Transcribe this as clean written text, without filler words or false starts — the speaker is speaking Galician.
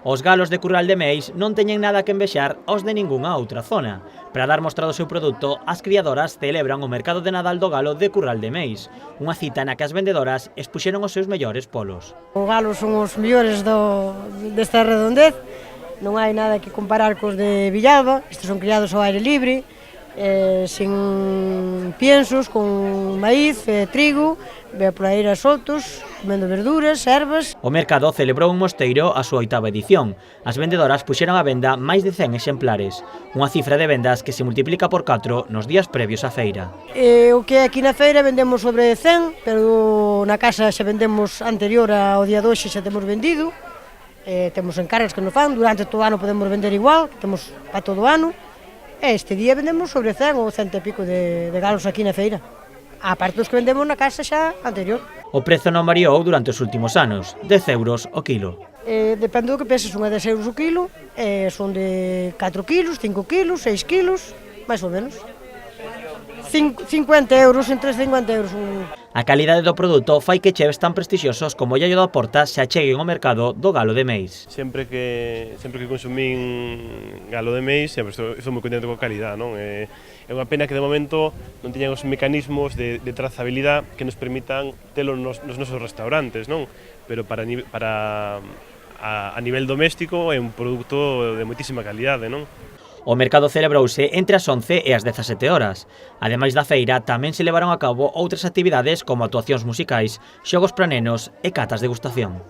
Os galos de Curral de Meis non teñen nada que envexar aos de ningunha outra zona. Para dar mostra do seu produto, as criadoras celebran o mercado de Nadal do Galo de Curral de Meis, unha cita na que as vendedoras expuxeron os seus mellores polos. Os galos son os mellores desta redondez, non hai nada que comparar cos de Villalba, estes son criados ao aire libre, sin piensos, con maíz, trigo, poleiras soltos, comendo verduras, ervas. O mercado celebrou en Mosteiro a súa 8ª edición. As vendedoras puxeron á venda máis de 100 exemplares, unha cifra de vendas que se multiplica por 4 nos días previos á feira. O que aquí na feira vendemos sobre 100, pero na casa xa vendemos anterior ao día de hoxe, xa temos vendido. Temos encargas que nos fan, durante todo o ano podemos vender igual, temos para todo o ano. Este día vendemos sobre 100 ou 100 e pico de galos aquí na feira, aparte dos que vendemos na casa xa anterior. O prezo non variou durante os últimos anos, 10 euros o kilo. Depende do que penses, son 10 euros o kilo, son de 4 kilos, 5 kilos, 6 kilos, máis ou menos. 50 euros, entre 50 euros. A calidade do produto fai que cheves tan prestixiosos como Yayo da Porta se acheguen ao mercado do Galo de Meis. Sempre que consumín Galo de Meis, sempre estou moi contento coa calidad, non? É unha pena que de momento non teñan os mecanismos de trazabilidade que nos permitan telo nos nosos restaurantes, non? Pero a nivel doméstico é un produto de moitísima calidade, non? O mercado celebrouse entre as 11 e as 17 horas. Ademais da feira, tamén se levaron a cabo outras actividades como actuacións musicais, xogos para nenos e catas de degustación.